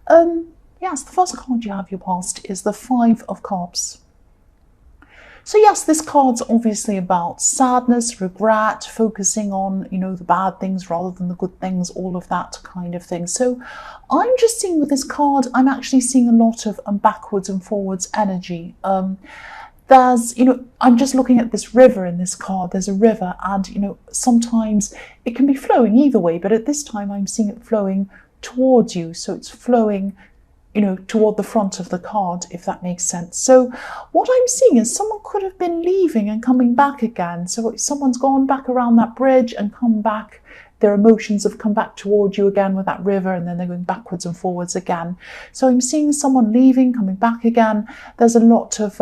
Yes, the first card you have your past is the Five of Cups. So yes, this card's obviously about sadness, regret, focusing on, the bad things rather than the good things, all of that kind of thing. So I'm just seeing with this card, I'm actually seeing a lot of backwards and forwards energy. There's, I'm just looking at this river in this card. There's a river and, sometimes it can be flowing either way, but at this time I'm seeing it flowing towards you. So it's flowing toward the front of the card, if that makes sense. So what I'm seeing is someone could have been leaving and coming back again. So if someone's gone back around that bridge and come back, their emotions have come back towards you again with that river, and then they're going backwards and forwards again. So I'm seeing someone leaving, coming back again. There's a lot of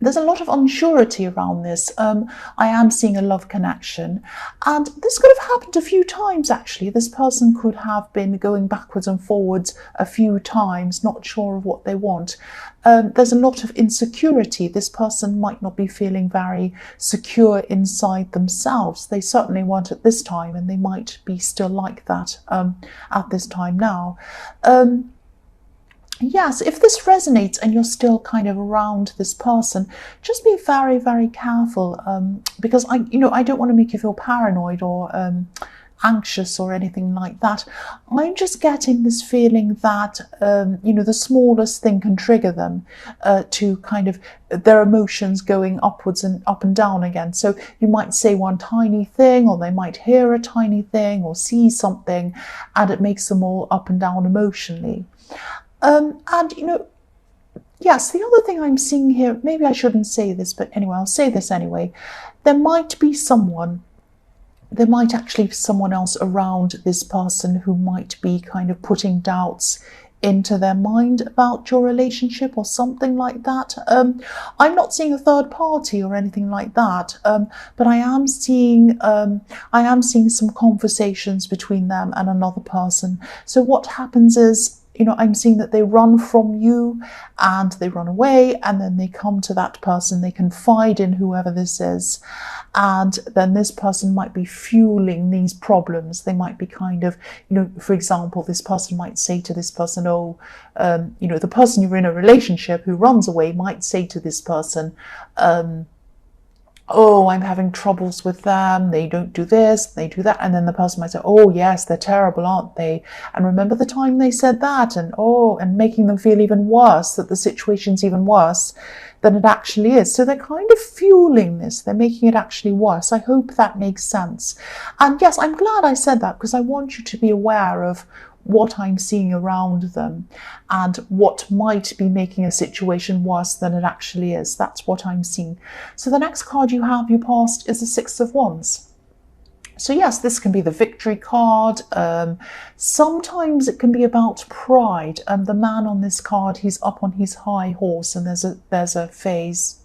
unsurety around this. I am seeing a love connection, and this could have happened a few times actually. This person could have been going backwards and forwards a few times, not sure of what they want. There's a lot of insecurity. This person might not be feeling very secure inside themselves. They certainly weren't at this time, and they might be still like that at this time now. Yes, if this resonates and you're still kind of around this person, just be very, very careful, because I don't want to make you feel paranoid or anxious or anything like that. I'm just getting this feeling that, the smallest thing can trigger them to kind of their emotions going upwards and up and down again. So you might say one tiny thing, or they might hear a tiny thing or see something, and it makes them all up and down emotionally. Yes, the other thing I'm seeing here, maybe I shouldn't say this, but anyway, I'll say this anyway. There might actually be someone else around this person who might be kind of putting doubts into their mind about your relationship or something like that. I'm not seeing a third party or anything like that, but I am seeing some conversations between them and another person. So what happens is, I'm seeing that they run from you and they run away, and then they come to that person, they confide in whoever this is, and then this person might be fueling these problems. They might be kind of, for example, this person might say to this person, the person you're in a relationship who runs away might say to this person, oh, I'm having troubles with them, they don't do this, they do that. And then the person might say, oh yes, they're terrible, aren't they? And remember the time they said that? And making them feel even worse, that the situation's even worse than it actually is. So they're kind of fueling this, they're making it actually worse. I hope that makes sense. And yes, I'm glad I said that, because I want you to be aware of what I'm seeing around them and what might be making a situation worse than it actually is. That's what I'm seeing. So the next card you have, your past, is the Six of Wands. So yes, this can be the victory card. Sometimes it can be about pride. The man on this card, he's up on his high horse, and there's a phrase,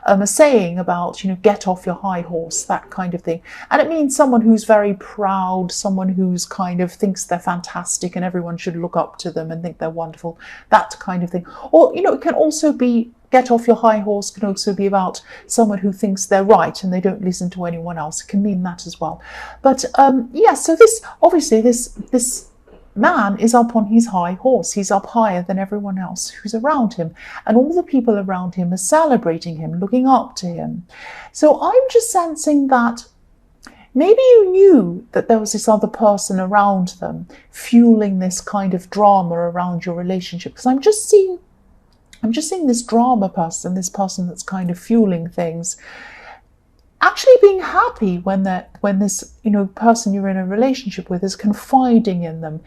a saying about, get off your high horse, that kind of thing. And it means someone who's very proud, someone who's kind of thinks they're fantastic and everyone should look up to them and think they're wonderful, that kind of thing. Or, it can also be, get off your high horse can also be about someone who thinks they're right and they don't listen to anyone else. It can mean that as well. But so this man is up on his high horse. He's up higher than everyone else who's around him. And all the people around him are celebrating him, looking up to him. So I'm just sensing that maybe you knew that there was this other person around them fueling this kind of drama around your relationship. Because I'm just seeing this drama person, this person that's kind of fueling things, actually being happy when this person you're in a relationship with is confiding in them.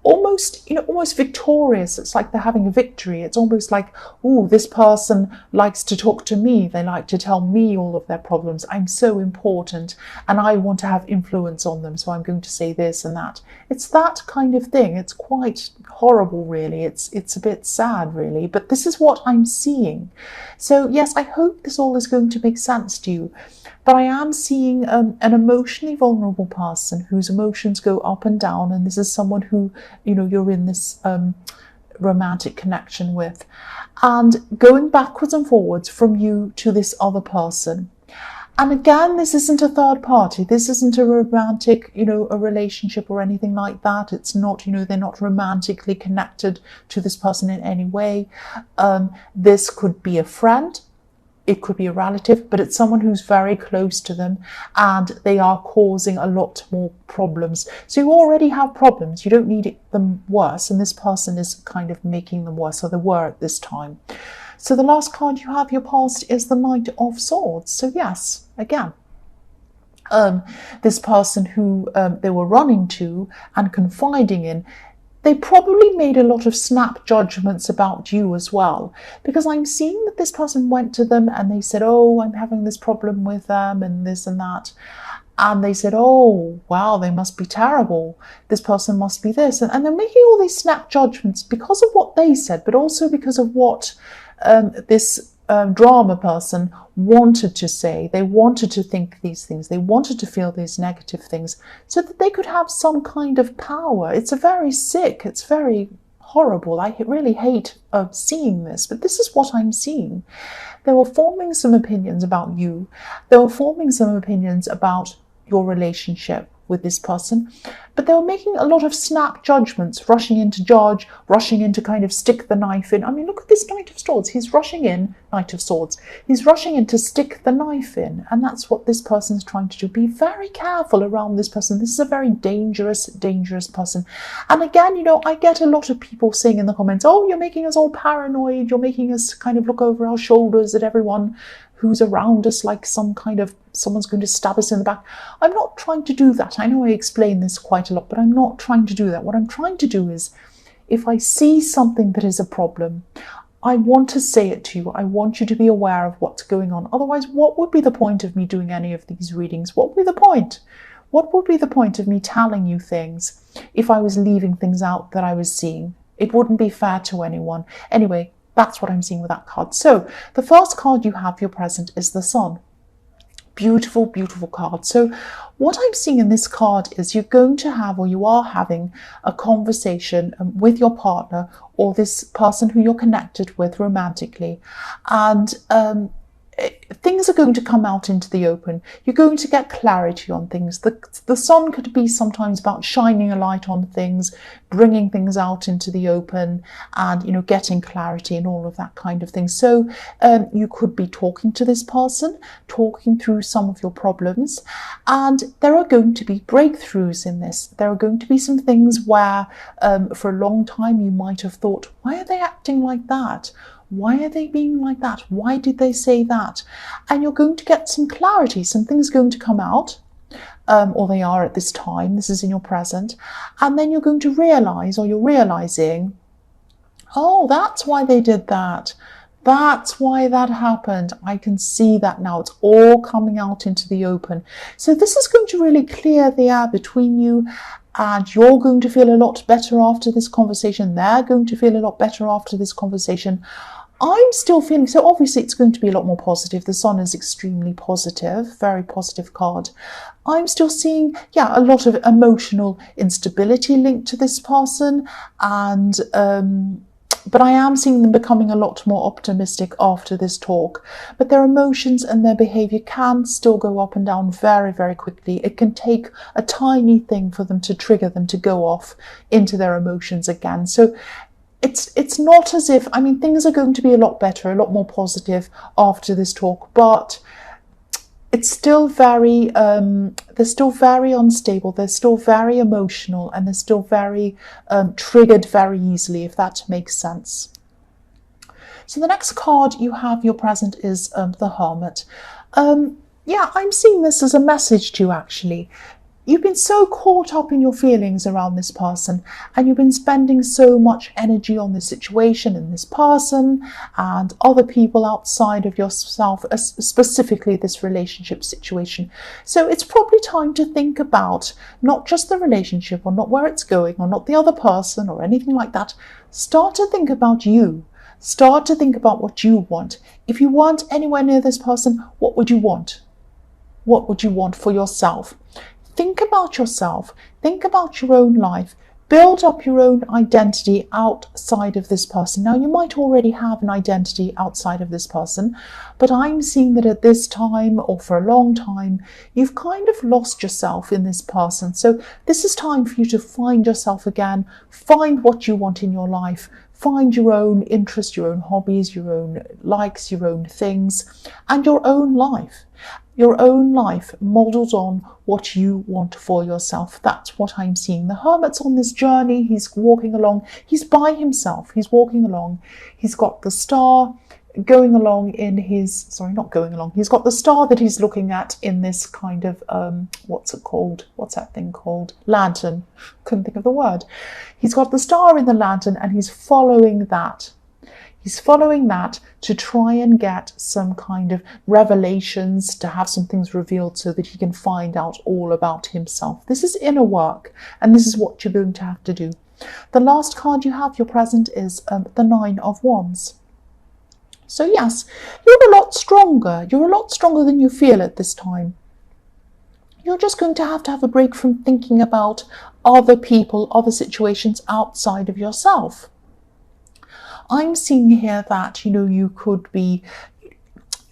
Almost victorious. It's like they're having a victory. It's almost like, oh, this person likes to talk to me. They like to tell me all of their problems. I'm so important and I want to have influence on them. So I'm going to say this and that. It's that kind of thing. It's quite horrible, really. It's a bit sad, really. But this is what I'm seeing. So yes, I hope this all is going to make sense to you. But I am seeing an emotionally vulnerable person whose emotions go up and down. And this is someone who, you're in this romantic connection with. And going backwards and forwards from you to this other person. And again, this isn't a third party. This isn't a romantic, a relationship or anything like that. It's not, they're not romantically connected to this person in any way. This could be a friend. It could be a relative, but it's someone who's very close to them and they are causing a lot more problems. So you already have problems. You don't need them worse. And this person is kind of making them worse, or they were at this time. So the last card you have, your past, is the Knight of Swords. So yes, again, this person who they were running to and confiding in, they probably made a lot of snap judgments about you as well, because I'm seeing that this person went to them and they said, oh, I'm having this problem with them and this and that. And they said, oh, wow, they must be terrible. This person must be this. And they're making all these snap judgments because of what they said, but also because of what this drama person wanted to say. They wanted to think these things. They wanted to feel these negative things so that they could have some kind of power. It's very sick. It's very horrible. I really hate seeing this, but this is what I'm seeing. They were forming some opinions about you. They were forming some opinions about your relationship with this person, but they were making a lot of snap judgments, rushing in to judge, rushing in to kind of stick the knife in. I mean, look at this Knight of Swords. He's rushing in, Knight of Swords. He's rushing in to stick the knife in, and that's what this person's trying to do. Be very careful around this person. This is a very dangerous, dangerous person. And again, I get a lot of people saying in the comments, oh, you're making us all paranoid. You're making us kind of look over our shoulders at everyone who's around us like someone's going to stab us in the back. I'm not trying to do that. I know I explain this quite a lot, but I'm not trying to do that. What I'm trying to do is, if I see something that is a problem, I want to say it to you. I want you to be aware of what's going on. Otherwise, what would be the point of me doing any of these readings? What would be the point? What would be the point of me telling you things if I was leaving things out that I was seeing? It wouldn't be fair to anyone. Anyway, that's what I'm seeing with that card. So the first card you have, your present, is the Sun. Beautiful, beautiful card. So what I'm seeing in this card is you're going to have, or you are having, a conversation with your partner or this person who you're connected with romantically. And things are going to come out into the open. You're going to get clarity on things. The Sun could be sometimes about shining a light on things, bringing things out into the open, and getting clarity and all of that kind of thing. So you could be talking to this person, talking through some of your problems, and there are going to be breakthroughs in this. There are going to be some things where for a long time you might have thought, why are they acting like that? Why are they being like that? Why did they say that? And you're going to get some clarity. Some things are going to come out, or they are at this time. This is in your present. And then you're going to realize, or you're realizing, oh, that's why they did that. That's why that happened. I can see that now. It's all coming out into the open. So this is going to really clear the air between you. And you're going to feel a lot better after this conversation. They're going to feel a lot better after this conversation. I'm still feeling, so obviously it's going to be a lot more positive. The Sun is extremely positive, very positive card. I'm still seeing, a lot of emotional instability linked to this person. And but I am seeing them becoming a lot more optimistic after this talk. But their emotions and their behavior can still go up and down very, very quickly. It can take a tiny thing for them to trigger them to go off into their emotions again. So it's not as if, things are going to be a lot better, a lot more positive after this talk, but it's still very, they're still very unstable, they're still very emotional, and they're still very triggered very easily, if that makes sense. So the next card you have, your present, is the Hermit. I'm seeing this as a message to you, actually. You've been so caught up in your feelings around this person, and you've been spending so much energy on this situation and this person and other people outside of yourself, specifically this relationship situation. So it's probably time to think about not just the relationship, or not where it's going, or not the other person or anything like that. Start to think about you. Start to think about what you want. If you weren't anywhere near this person, what would you want? What would you want for yourself? Think about yourself. Think about your own life. Build up your own identity outside of this person. Now, you might already have an identity outside of this person, but I'm seeing that at this time, or for a long time, you've kind of lost yourself in this person. So this is time for you to find yourself again, find what you want in your life, find your own interests, your own hobbies, your own likes, your own things, and your own life. Your own life modelled on what you want for yourself. That's what I'm seeing. The Hermit's on this journey. He's walking along. He's by himself. He's walking along. He's got the star going along in his, sorry, not going along. He's got the star that he's looking at in this kind of, what's it called? What's that thing called? Lantern. Couldn't think of the word. He's got the star in the lantern and he's following that. He's following that to try and get some kind of revelations, to have some things revealed so that he can find out all about himself. This is inner work, and this is what you're going to have to do. The last card you have, your present, is the Nine of Wands. So yes, you're a lot stronger. You're a lot stronger than you feel at this time. You're just going to have a break from thinking about other people, other situations outside of yourself. I'm seeing here that, you could be,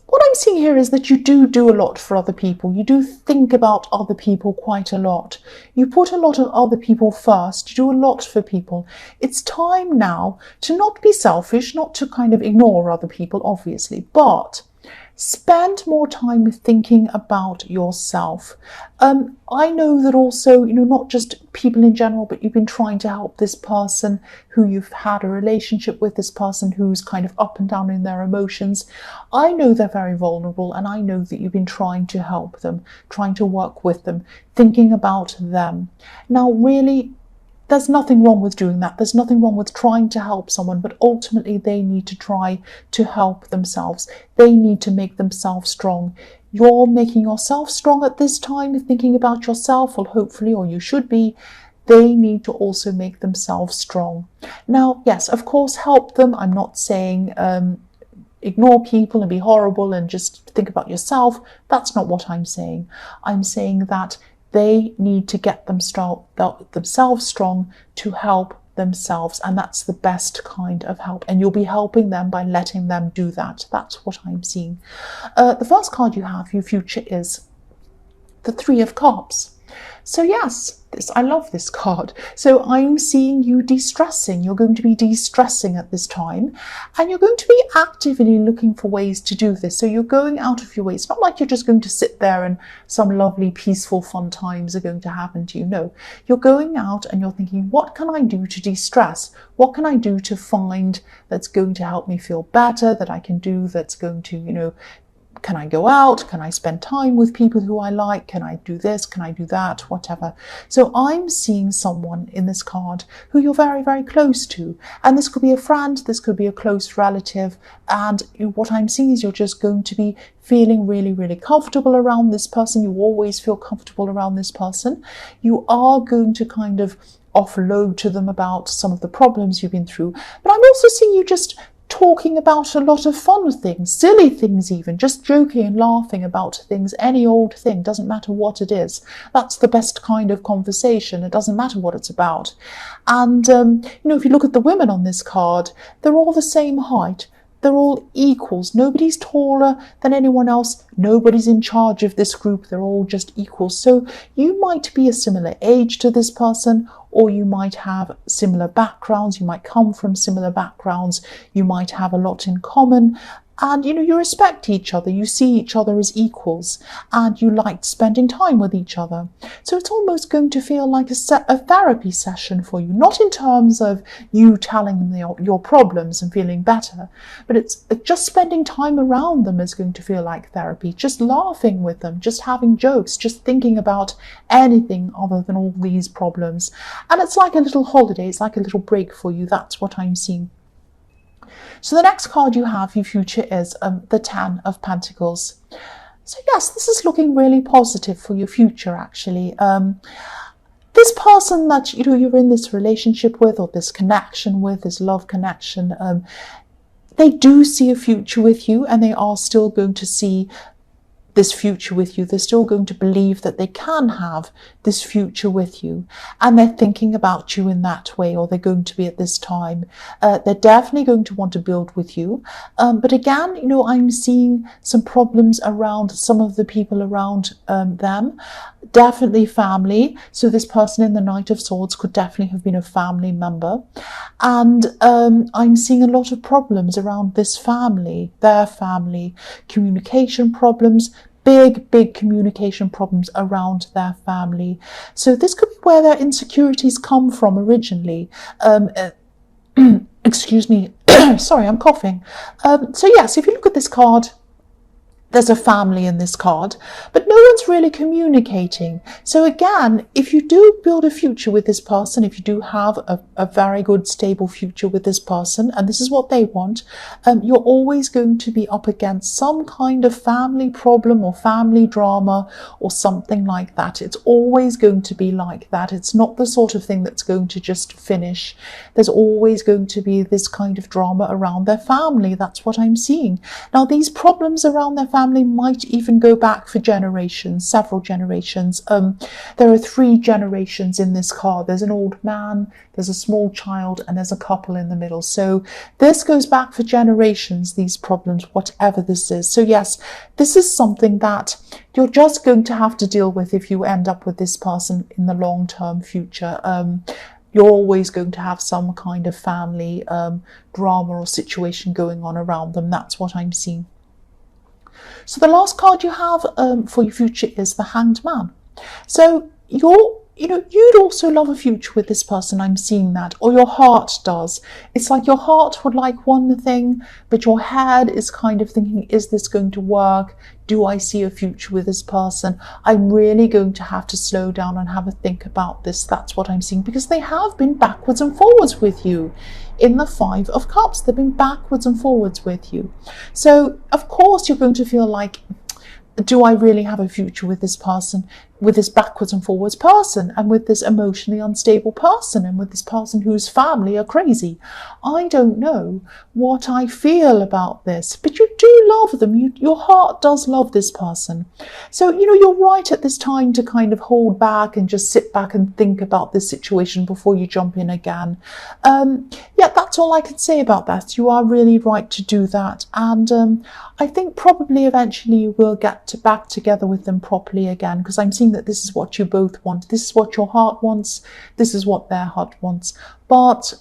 what I'm seeing here is that you do a lot for other people. You do think about other people quite a lot. You put a lot of other people first. You do a lot for people. It's time now to not be selfish, not to kind of ignore other people, obviously, but spend more time thinking about yourself. I know that also, not just people in general, but you've been trying to help this person who you've had a relationship with, this person who's kind of up and down in their emotions. I know they're very vulnerable, and I know that you've been trying to help them, trying to work with them, thinking about them. Now, really, there's nothing wrong with doing that. There's nothing wrong with trying to help someone, but ultimately they need to try to help themselves. They need to make themselves strong. You're making yourself strong at this time, thinking about yourself, or hopefully, or you should be. They need to also make themselves strong. Now, yes, of course, help them. I'm not saying ignore people and be horrible and just think about yourself. That's not what I'm saying. I'm saying that they need to get themselves strong to help themselves, and that's the best kind of help, and you'll be helping them by letting them do that. That's what I'm seeing. The first card you have, your future, is the Three of Cups. So yes, I love this card. So I'm seeing you de-stressing. You're going to be de-stressing at this time, and you're going to be actively looking for ways to do this. So you're going out of your way. It's not like you're just going to sit there and some lovely, peaceful, fun times are going to happen to you. No, you're going out and you're thinking, what can I do to de-stress? What can I do to find that's going to help me feel better, that I can do that's going to, can I go out? Can I spend time with people who I like? Can I do this? Can I do that? Whatever. So I'm seeing someone in this card who you're very, very close to. And this could be a friend, this could be a close relative. And what I'm seeing is you're just going to be feeling really, really comfortable around this person. You always feel comfortable around this person. You are going to kind of offload to them about some of the problems you've been through. But I'm also seeing you just talking about a lot of fun things, silly things even, just joking and laughing about things, any old thing, doesn't matter what it is. That's the best kind of conversation. It doesn't matter what it's about. And, if you look at the women on this card, they're all the same height. They're all equals. Nobody's taller than anyone else. Nobody's in charge of this group. They're all just equals. So you might be a similar age to this person, or you might have similar backgrounds. You might come from similar backgrounds. You might have a lot in common. And, you respect each other. You see each other as equals, and you like spending time with each other. So it's almost going to feel like a therapy session for you, not in terms of you telling them your problems and feeling better, but it's just spending time around them is going to feel like therapy, just laughing with them, just having jokes, just thinking about anything other than all these problems. And it's like a little holiday. It's like a little break for you. That's what I'm seeing. So the next card you have, your future, is the Ten of Pentacles. So yes, this is looking really positive for your future, actually. This person that you're in this relationship with, or this connection with, this love connection, they do see a future with you, and they are still going to see this future with you. They're still going to believe that they can have this future with you, and they're thinking about you in that way, or they're going to be at this time. They're definitely going to want to build with you. But again, you know, I'm seeing some problems around some of the people around them. Definitely family. So this person in the Knight of Swords could definitely have been a family member. And I'm seeing a lot of problems around this family, their family, communication problems, big communication problems around their family. So this could be where their insecurities come from originally. Excuse me. Sorry, I'm coughing. So yes, if you look at this card, there's a family in this card, but no one's really communicating. So again, if you do build a future with this person, if you do have a very good, stable future with this person, and this is what they want, you're always going to be up against some kind of family problem or family drama or something like that. It's always going to be like that. It's not the sort of thing that's going to just finish. There's always going to be this kind of drama around their family. That's what I'm seeing. Now, these problems around their family might even go back for generations, several generations. There are 3 generations in this card. There's an old man, there's a small child, and there's a couple in the middle. So this goes back for generations, these problems, whatever this is. So yes, this is something that you're just going to have to deal with if you end up with this person in the long-term future. You're always going to have some kind of family drama or situation going on around them. That's what I'm seeing. So the last card you have for your future is the Hanged Man. So you'd also love a future with this person. I'm seeing that, or your heart does. It's like your heart would like one thing, but your head is kind of thinking, is this going to work? Do I see a future with this person? I'm really going to have to slow down and have a think about this. That's what I'm seeing, because they have been backwards and forwards with you. In the 5 of Cups, they've been backwards and forwards with you. So of course you're going to feel like, do I really have a future with this person, with this backwards and forwards person, and with this emotionally unstable person, and with this person whose family are crazy? I don't know what I feel about this, but you do love them. Your heart does love this person. So, you're right at this time to kind of hold back and just sit back and think about this situation before you jump in again. Yeah, that's all I can say about that. You are really right to do that. And I think probably eventually you will get back together with them properly again, because I'm seeing that this is what you both want. This is what your heart wants. This is what their heart wants. But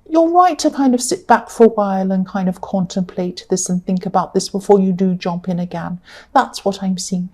you're right to kind of sit back for a while and kind of contemplate this and think about this before you do jump in again. That's what I'm seeing.